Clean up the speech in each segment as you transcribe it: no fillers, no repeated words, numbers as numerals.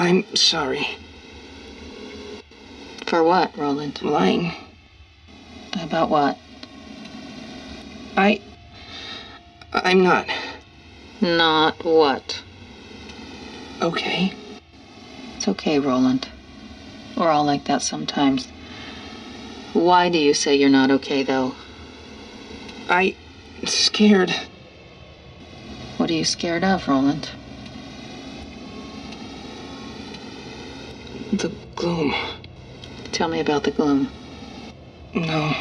I'm sorry. For what, Roland? Lying. About what? I'm not. Not what? Okay. It's okay, Roland. We're all like that sometimes. Why do you say you're not okay, though? I'm scared. What are you scared of, Roland? The gloom. Tell me about the gloom. No.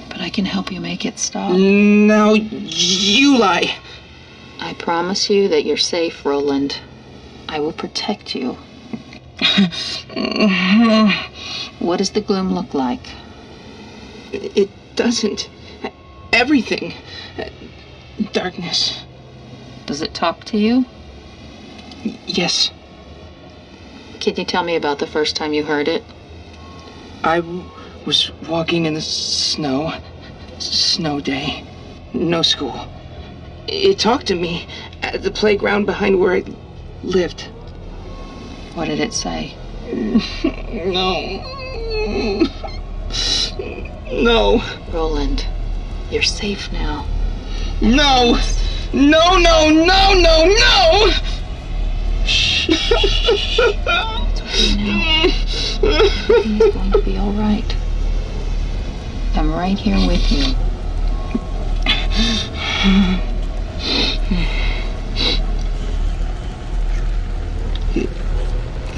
But I can help you make it stop. Now you lie. I promise you that you're safe, Roland. I will protect you. What does the gloom look like? It doesn't. Everything. Darkness. Does it talk to you? Yes. Can you tell me about the first time you heard it? I was walking in the snow. Snow day. No school. It talked to me at the playground behind where I lived. What did it say? No. No. Roland, you're safe now. No. No, no, no, no, no! It's okay now. Everything's going to be all right. I'm right here with you.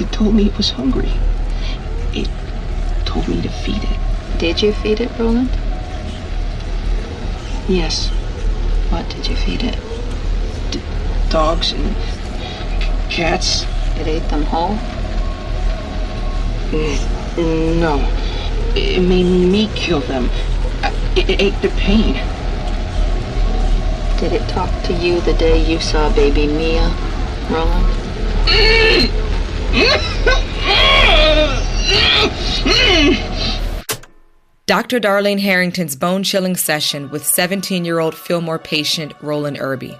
It told me it was hungry. It told me to feed it. Did you feed it, Roland? Yes. What did you feed it? Dogs and cats. It ate them whole? No. It made me kill them. It ate the pain. Did it talk to you the day you saw baby Mia, Roland? Dr. Darlene Harrington's bone-chilling session with 17-year-old Fillmore patient Roland Irby,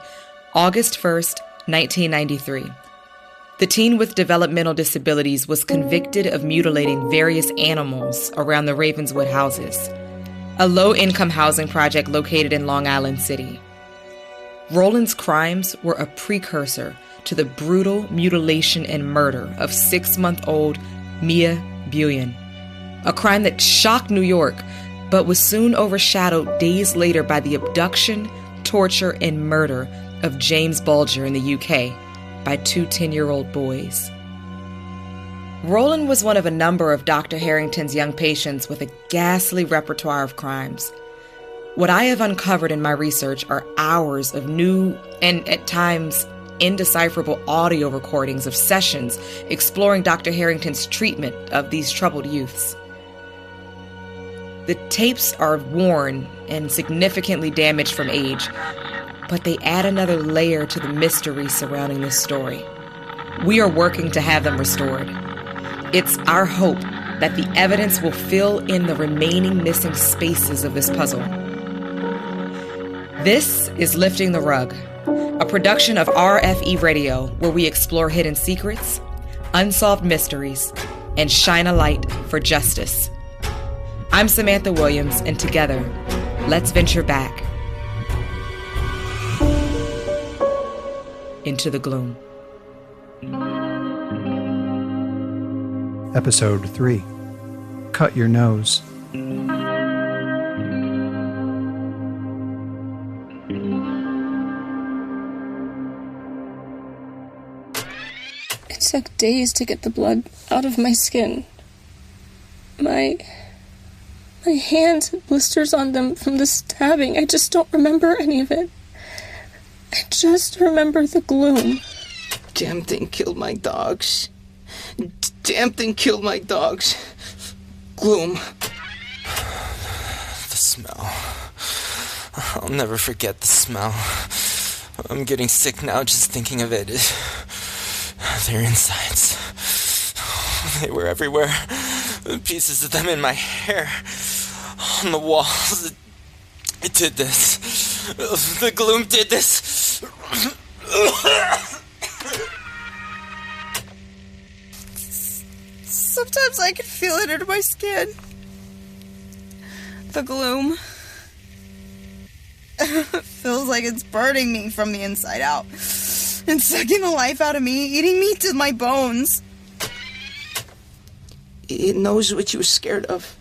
August 1st, 1993. The teen with developmental disabilities was convicted of mutilating various animals around the Ravenswood houses, a low-income housing project located in Long Island City. Roland's crimes were a precursor to the brutal mutilation and murder of 6-month-old Mia Buyen, a crime that shocked New York, but was soon overshadowed days later by the abduction, torture, and murder of James Bulger in the UK by 2 10-year-old boys. Roland was one of a number of Dr. Harrington's young patients with a ghastly repertoire of crimes. What I have uncovered in my research are hours of new and, at times, indecipherable audio recordings of sessions exploring Dr. Harrington's treatment of these troubled youths. The tapes are worn and significantly damaged from age, but they add another layer to the mystery surrounding this story. We are working to have them restored. It's our hope that the evidence will fill in the remaining missing spaces of this puzzle. This is Lifting the Rug, a production of RFE Radio, where we explore hidden secrets, unsolved mysteries, and shine a light for justice. I'm Samantha Williams, and together, let's venture back into the gloom. Episode 3. Cut Your Nose. It took days to get the blood out of my skin. My hands had blisters on them from the stabbing. I just don't remember any of it. I just remember the gloom. Damn thing killed my dogs. Damn thing killed my dogs. Gloom. The smell. I'll never forget the smell. I'm getting sick now just thinking of it. Their insides. They were everywhere. Pieces of them in my hair. On the walls. It did this. The gloom did this. Sometimes I can feel it under my skin. The gloom. Feels like it's burning me from the inside out and sucking the life out of me, eating me to my bones. It knows what you're scared of.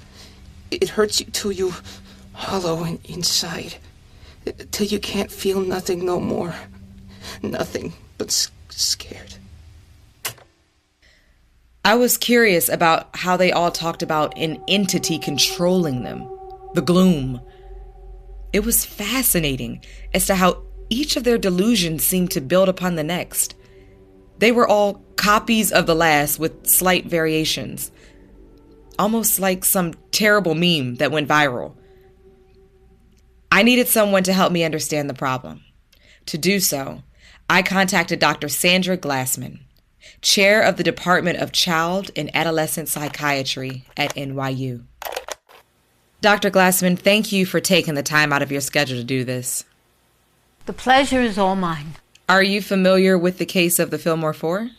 It hurts you till you hollow inside. Till you can't feel nothing no more. Nothing but scared. I was curious about how they all talked about an entity controlling them, the gloom. It was fascinating as to how each of their delusions seemed to build upon the next. They were all copies of the last with slight variations. Almost like some terrible meme that went viral. I needed someone to help me understand the problem. To do so, I contacted Dr. Sandra Glassman, chair of the Department of Child and Adolescent Psychiatry at NYU. Dr. Glassman, thank you for taking the time out of your schedule to do this. The pleasure is all mine. Are you familiar with the case of the Fillmore Four?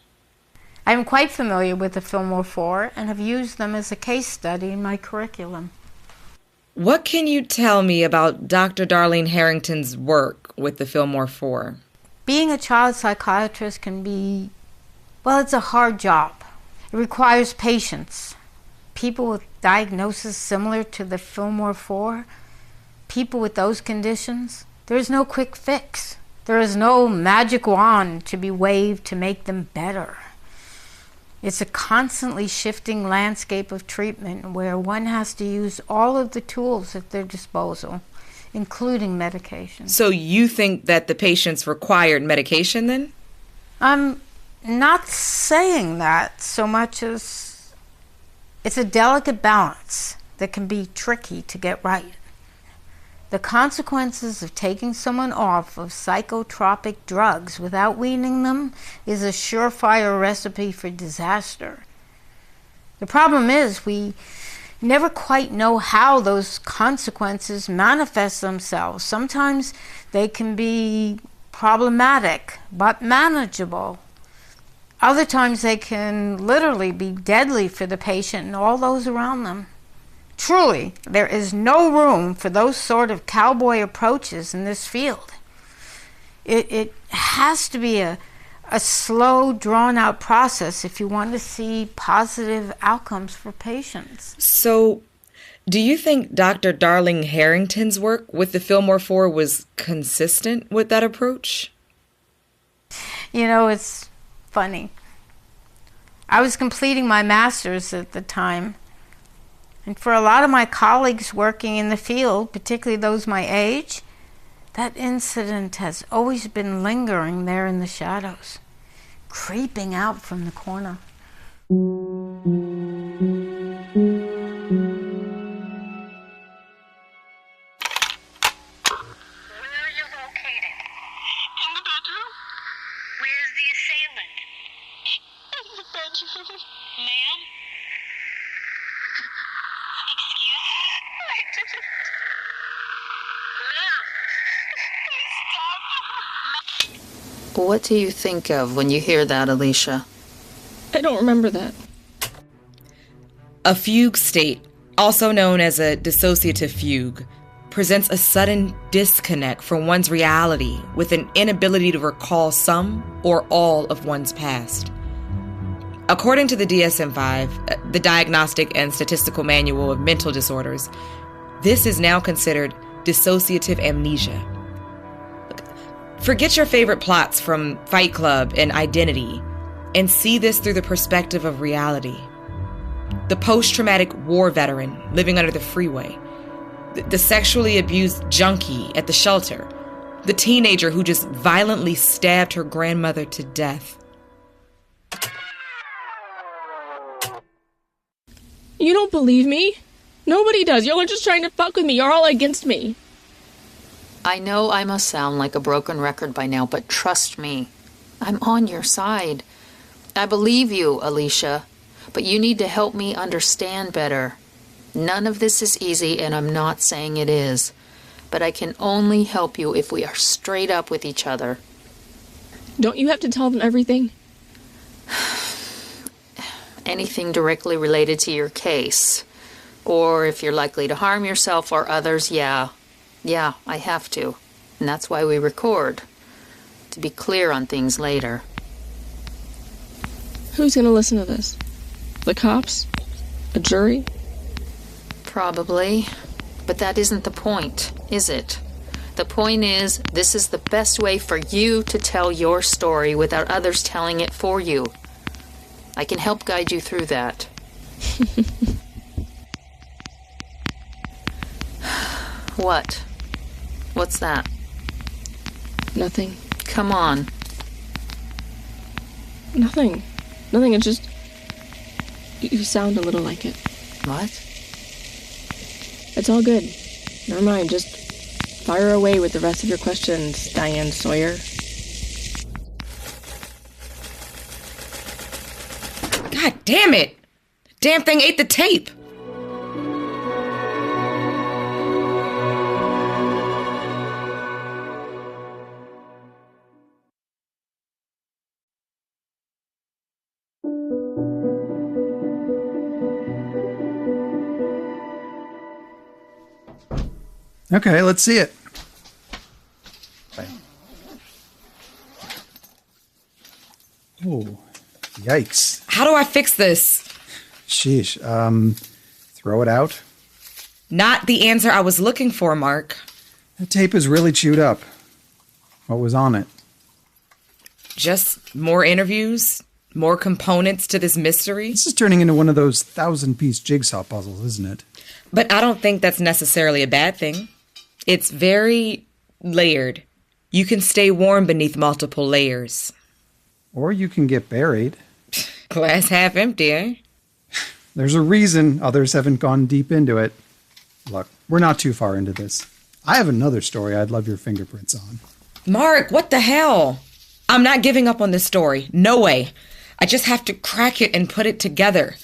I am quite familiar with the Fillmore Four and have used them as a case study in my curriculum. What can you tell me about Dr. Darlene Harrington's work with the Fillmore Four? Being a child psychiatrist can be, well, it's a hard job. It requires patience. People with diagnoses similar to the Fillmore Four, people with those conditions, there is no quick fix. There is no magic wand to be waved to make them better. It's a constantly shifting landscape of treatment where one has to use all of the tools at their disposal, including medication. So you think that the patients required medication then? I'm not saying that so much as it's a delicate balance that can be tricky to get right. The consequences of taking someone off of psychotropic drugs without weaning them is a surefire recipe for disaster. The problem is we never quite know how those consequences manifest themselves. Sometimes they can be problematic but manageable. Other times they can literally be deadly for the patient and all those around them. Truly, there is no room for those sort of cowboy approaches in this field. It has to be a slow, drawn-out process if you want to see positive outcomes for patients. So, do you think Dr. Darlene Harrington's work with the Fillmore Four was consistent with that approach? You know, it's funny. I was completing my master's at the time. And for a lot of my colleagues working in the field, particularly those my age, that incident has always been lingering there in the shadows, creeping out from the corner. Where are you located? In the bedroom. Where's the assailant? In the bedroom. Ma'am? What do you think of when you hear that, Alicia? I don't remember that. A fugue state, also known as a dissociative fugue, presents a sudden disconnect from one's reality with an inability to recall some or all of one's past. According to the DSM-5, the Diagnostic and Statistical Manual of Mental Disorders, this is now considered dissociative amnesia. Forget your favorite plots from Fight Club and Identity and see this through the perspective of reality. The post-traumatic war veteran living under the freeway, the sexually abused junkie at the shelter, the teenager who just violently stabbed her grandmother to death. You don't believe me? Nobody does. Y'all are just trying to fuck with me. You're all against me. I know I must sound like a broken record by now, but trust me, I'm on your side. I believe you, Alicia, but you need to help me understand better. None of this is easy, and I'm not saying it is, but I can only help you if we are straight up with each other. Don't you have to tell them everything? anything directly related to your case. Or if you're likely to harm yourself or others, yeah, I have to. And that's why we record. To be clear on things later. Who's gonna listen to this? The cops? A jury? Probably. But that isn't the point, is it? The point is, this is the best way for you to tell your story without others telling it for you. I can help guide you through that. What? What's that? Nothing. Come on. Nothing. It's just... You sound a little like it. What? It's all good. Never mind, just fire away with the rest of your questions, Diane Sawyer. God damn it! The damn thing ate the tape! Okay, let's see it. Oh, yikes. How do I fix this? Sheesh. Throw it out? Not the answer I was looking for, Mark. The tape is really chewed up. What was on it? Just more interviews? More components to this mystery? This is turning into one of those 1,000-piece jigsaw puzzles, isn't it? But I don't think that's necessarily a bad thing. It's very layered. You can stay warm beneath multiple layers. Or you can get buried. Glass half empty, eh? There's a reason others haven't gone deep into it. Look, we're not too far into this. I have another story I'd love your fingerprints on. Mark, what the hell? I'm not giving up on this story. No way. I just have to crack it and put it together.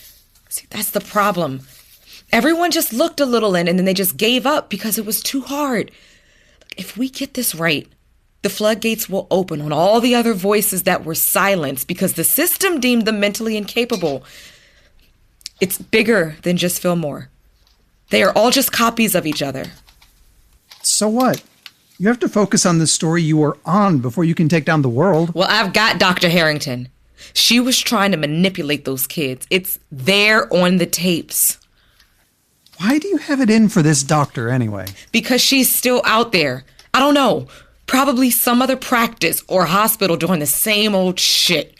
See, that's the problem. Everyone just looked a little in and then they just gave up because it was too hard. If we get this right, the floodgates will open on all the other voices that were silenced because the system deemed them mentally incapable. It's bigger than just Fillmore. They are all just copies of each other. So what? You have to focus on the story you were on before you can take down the world. Well, I've got Dr. Harrington. She was trying to manipulate those kids. It's there on the tapes. Why do you have it in for this doctor anyway? Because she's still out there. I don't know. Probably some other practice or hospital doing the same old shit.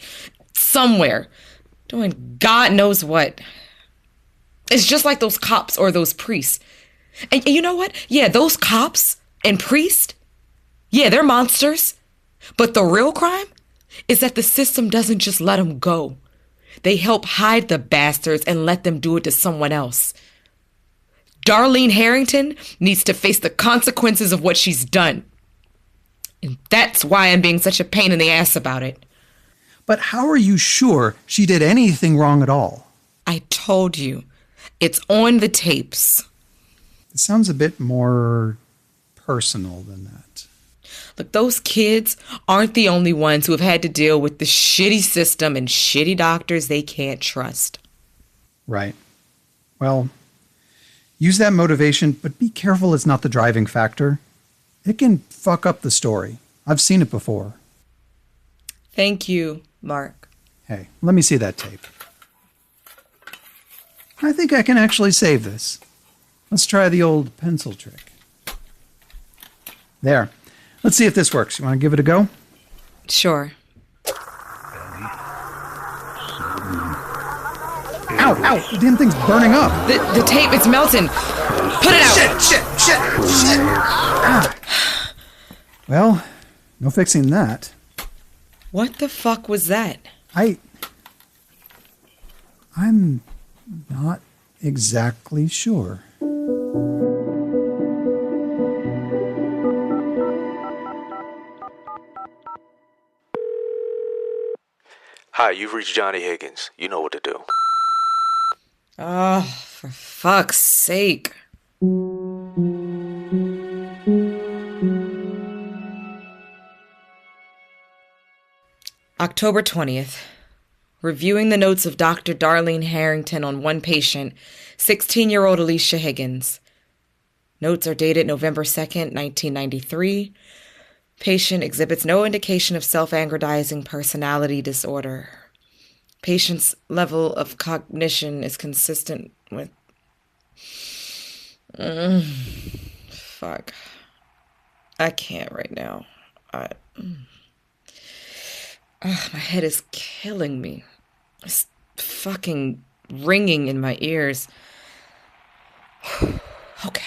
Somewhere. Doing God knows what. It's just like those cops or those priests. And you know what? Yeah, those cops and priests, yeah, they're monsters. But the real crime is that the system doesn't just let them go. They help hide the bastards and let them do it to someone else. Darlene Harrington needs to face the consequences of what she's done. And that's why I'm being such a pain in the ass about it. But how are you sure she did anything wrong at all? I told you. It's on the tapes. It sounds a bit more personal than that. Look, those kids aren't the only ones who have had to deal with the shitty system and shitty doctors they can't trust. Right. Well, use that motivation, but be careful it's not the driving factor. It can fuck up the story. I've seen it before. Thank you, Mark. Hey, let me see that tape. I think I can actually save this. Let's try the old pencil trick. There. Let's see if this works. You want to give it a go? Sure. Ow, ow, the damn thing's burning up. The tape, it's melting. Put it out. Shit. Ah. Well, no fixing that. What the fuck was that? I'm not exactly sure. Hi, you've reached Johnny Higgins. You know what to do. Oh, for fuck's sake. October 20th. reviewing the notes of Dr. Darlene Harrington on one patient, 16-year-old Alicia Higgins. Notes are dated November 2nd, 1993. Patient exhibits no indication of self-aggrandizing personality disorder. Patient's level of cognition is consistent with... Fuck. I can't right now. My head is killing me. It's fucking ringing in my ears. Okay.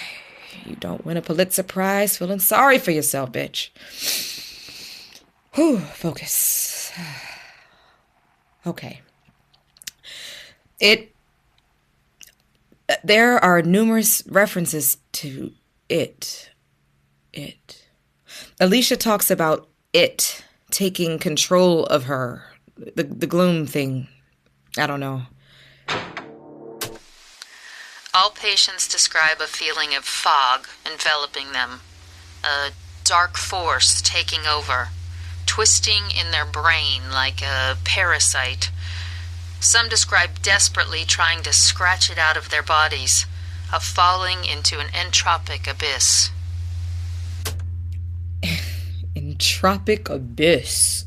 You don't win a Pulitzer Prize feeling sorry for yourself, bitch. Whew, focus. Okay. There are numerous references to it. Alicia talks about it taking control of her. The gloom thing. I don't know. All patients describe a feeling of fog enveloping them, a dark force taking over, twisting in their brain like a parasite. Some describe desperately trying to scratch it out of their bodies, of falling into an entropic abyss. Entropic abyss.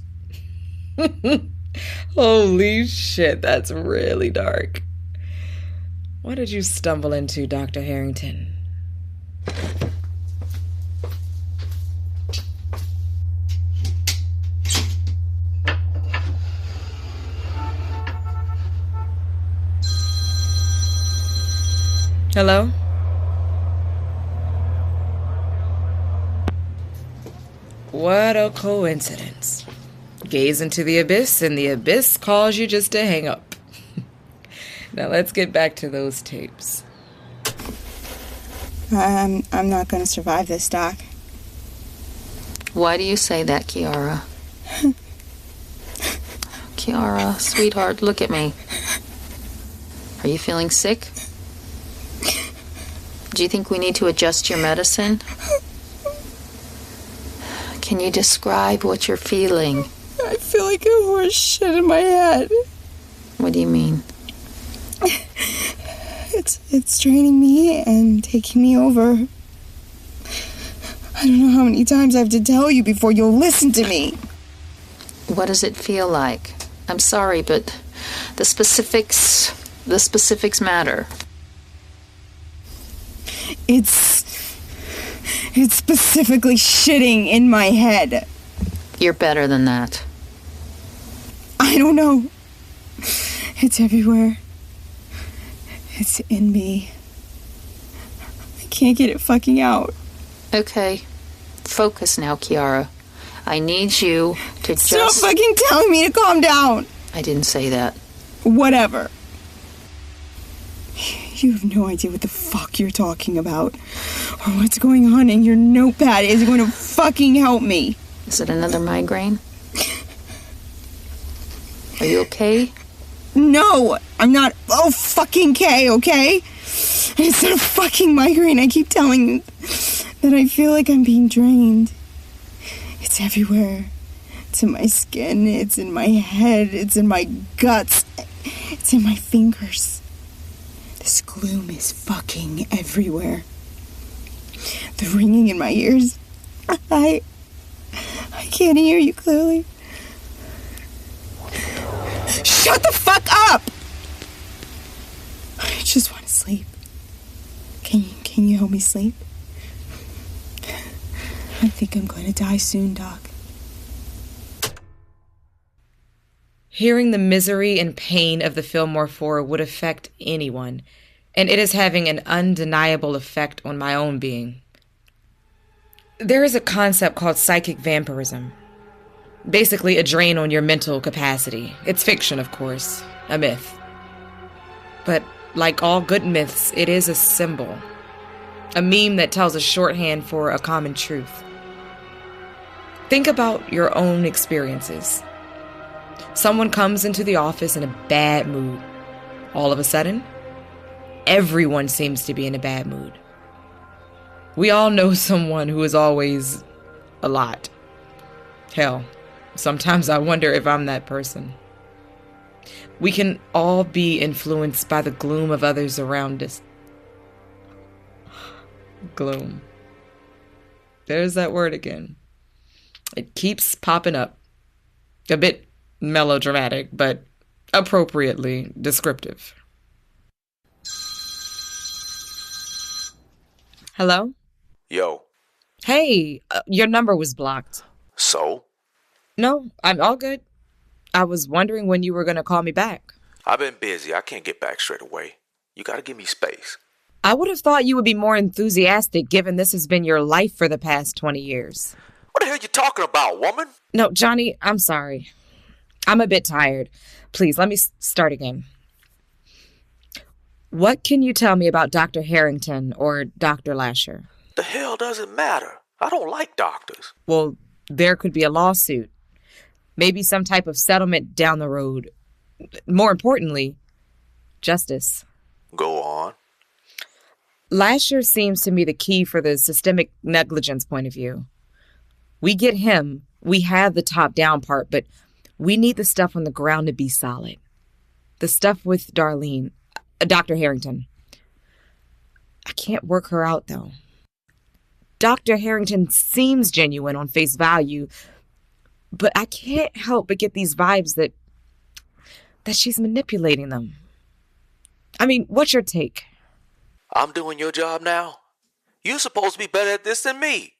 Holy shit, that's really dark. What did you stumble into, Dr. Harrington? Hello? What a coincidence. Gaze into the abyss, and the abyss calls you just to hang up. Now let's get back to those tapes. I'm not going to survive this, Doc. Why do you say that, Kiara? Kiara, sweetheart, look at me. Are you feeling sick? Do you think we need to adjust your medicine? Can you describe what you're feeling? I feel like a horse shit in my head. What do you mean? It's draining me and taking me over. I don't know how many times I have to tell you before you'll listen to me. What does it feel like? I'm sorry, but the specifics matter. It's specifically shitting in my head. You're better than that. I don't know. It's everywhere. It's in me. I can't get it fucking out. Okay. Focus now, Kiara. I need you to Stop fucking telling me to calm down. I didn't say that. Whatever. You have no idea what the fuck you're talking about. Or what's going on in your notepad is going to fucking help me. Is it another migraine? Are you okay? No, I'm not fucking okay? It's not a fucking migraine. I keep telling you that I feel like I'm being drained. It's everywhere. It's in my skin. It's in my head. It's in my guts. It's in my fingers. This gloom is fucking everywhere. The ringing in my ears. I can't hear you clearly. Shut the fuck up! I just want to sleep. Can you help me sleep? I think I'm going to die soon, Doc. Hearing the misery and pain of the Fillmore Four would affect anyone, and it is having an undeniable effect on my own being. There is a concept called psychic vampirism. Basically a drain on your mental capacity. It's fiction, of course, a myth. But like all good myths, it is a symbol. A meme that tells a shorthand for a common truth. Think about your own experiences. Someone comes into the office in a bad mood. All of a sudden, everyone seems to be in a bad mood. We all know someone who is always a lot. Hell, sometimes I wonder if I'm that person. We can all be influenced by the gloom of others around us. Gloom. There's that word again. It keeps popping up. A bit melodramatic, but appropriately descriptive. Hello? Yo. Hey, your number was blocked. So? No, I'm all good. I was wondering when you were going to call me back. I've been busy. I can't get back straight away. You gotta give me space. I would have thought you would be more enthusiastic given this has been your life for the past 20 years. What the hell you talking about, woman? No, Johnny, I'm sorry. I'm a bit tired. Please, let me start again. What can you tell me about Dr. Harrington or Dr. Lasher? The hell does it matter? I don't like doctors. Well, there could be a lawsuit. Maybe some type of settlement down the road. More importantly, justice. Go on. Lasher seems to me the key for the systemic negligence point of view. We get him, we have the top-down part, but we need the stuff on the ground to be solid. The stuff with Darlene, Dr. Harrington. I can't work her out, though. Dr. Harrington seems genuine on face value, but I can't help but get these vibes that she's manipulating them. I mean, what's your take? I'm doing your job now. You're supposed to be better at this than me.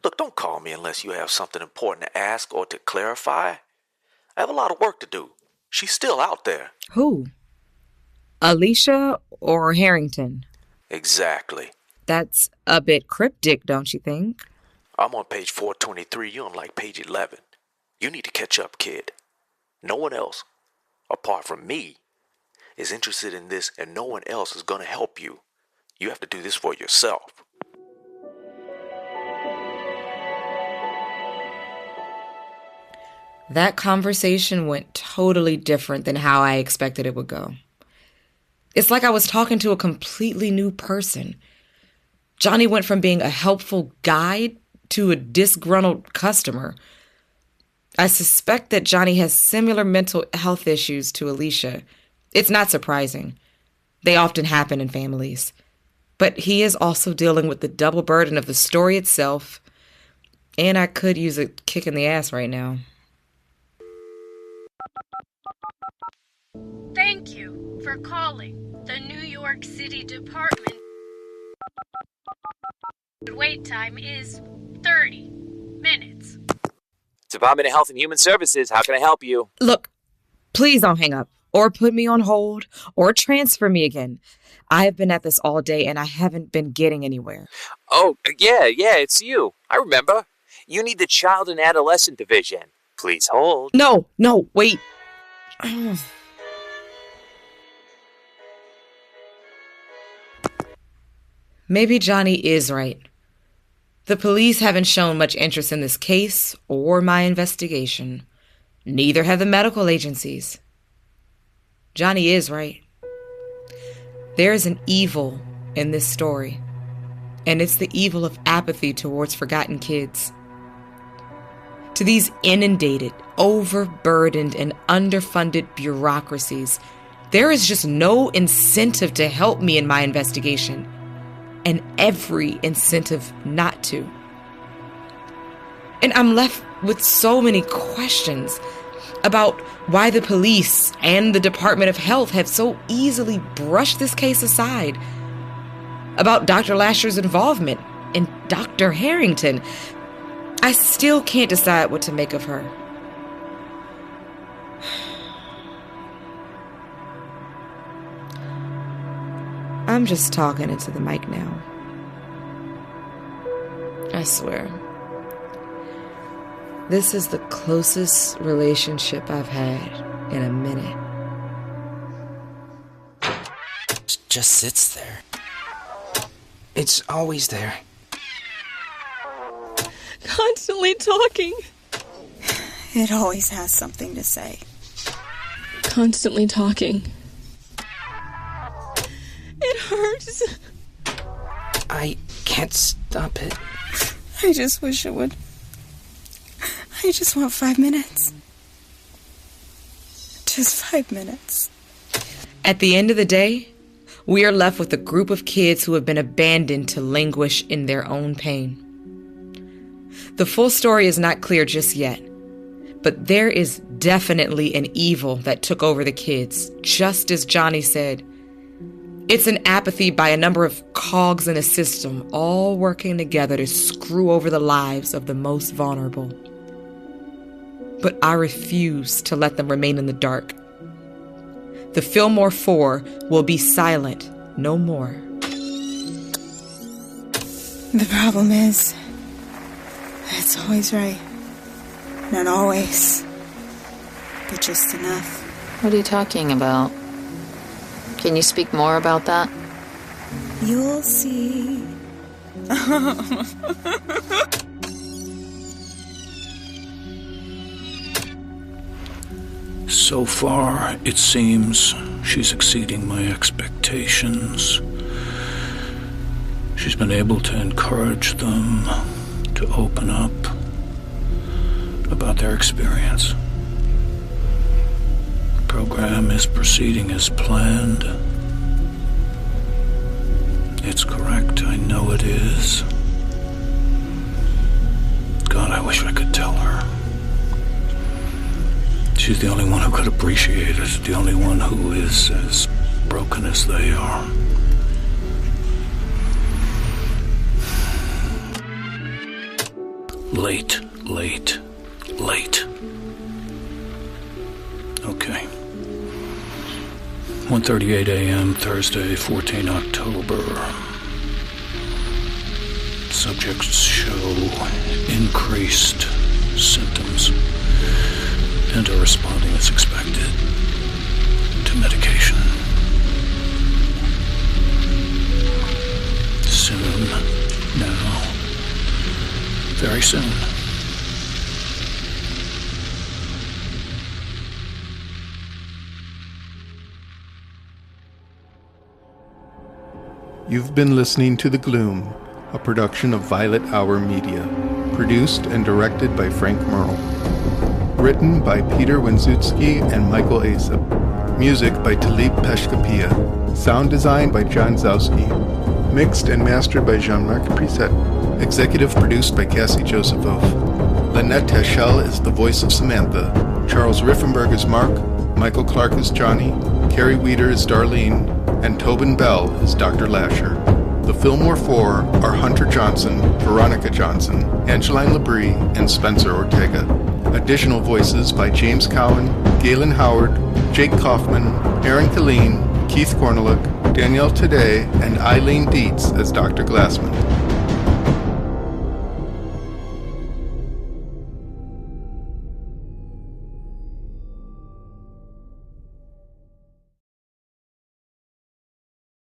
Look, don't call me unless you have something important to ask or to clarify. I have a lot of work to do. She's still out there. Who? Alicia or Harrington? Exactly. That's a bit cryptic, don't you think? I'm on page 423. You're on like page 11. You need to catch up, kid. No one else, apart from me, is interested in this, and no one else is going to help you. You have to do this for yourself. That conversation went totally different than how I expected it would go. It's like I was talking to a completely new person. Johnny went from being a helpful guide to a disgruntled customer. I suspect that Johnny has similar mental health issues to Alicia. It's not surprising. They often happen in families. But he is also dealing with the double burden of the story itself, and I could use a kick in the ass right now. Thank you for calling the New York City Department. Wait time is 30 minutes. Department of Health and Human Services, how can I help you? Look, please don't hang up, or put me on hold, or transfer me again. I have been at this all day, and I haven't been getting anywhere. Oh, yeah, it's you. I remember. You need the Child and Adolescent Division. Please hold. No, wait. Maybe Johnny is right. The police haven't shown much interest in this case or my investigation. Neither have the medical agencies. Johnny is right. There is an evil in this story, and it's the evil of apathy towards forgotten kids. To these inundated, overburdened, and underfunded bureaucracies, there is just no incentive to help me in my investigation, and every incentive not to. And I'm left with so many questions about why the police and the Department of Health have so easily brushed this case aside, about Dr. Lasher's involvement and Dr. Harrington. I still can't decide what to make of her. I'm just talking into the mic now. I swear. This is the closest relationship I've had in a minute. Just sits there. It's always there. Constantly talking. It always has something to say. Constantly talking. It hurts. I can't stop it. I just wish it would. I just want 5 minutes. Just 5 minutes. At the end of the day, we are left with a group of kids who have been abandoned to languish in their own pain. The full story is not clear just yet, but there is definitely an evil that took over the kids, just as Johnny said. It's an apathy by a number of cogs in a system, all working together to screw over the lives of the most vulnerable. But I refuse to let them remain in the dark. The Fillmore 4 will be silent no more. The problem is, it's always right. Not always, but just enough. What are you talking about? Can you speak more about that? You'll see. So far, it seems she's exceeding my expectations. She's been able to encourage them to open up about their experience. The program is proceeding as planned. It's correct, I know it is. God, I wish I could tell her. She's the only one who could appreciate it, the only one who is as broken as they are. Late. Okay. 1:38 a.m. Thursday, 14 October. Subjects show increased symptoms and are responding as expected to medication. Soon, now, very soon. You've been listening to The Gloom, a production of Violet Hour Media, produced and directed by Frank Merle. Written by Peter Wenzutski and Michael Asa. Music by Talib Peshkapia. Sound design by John Zowski. Mixed and mastered by Jean-Marc Priset. Executive produced by Cassie Josephoff. Lynette Teschel is the voice of Samantha. Charles Riffenberg is Mark. Michael Clark is Johnny. Carrie Weeder is Darlene. And Tobin Bell is Dr. Lasher. The Fillmore 4 are Hunter Johnson, Veronica Johnson, Angeline Labrie, and Spencer Ortega. Additional voices by James Cowan, Galen Howard, Jake Kaufman, Aaron Killeen, Keith Cornelick, Danielle Today, and Eileen Dietz as Dr. Glassman.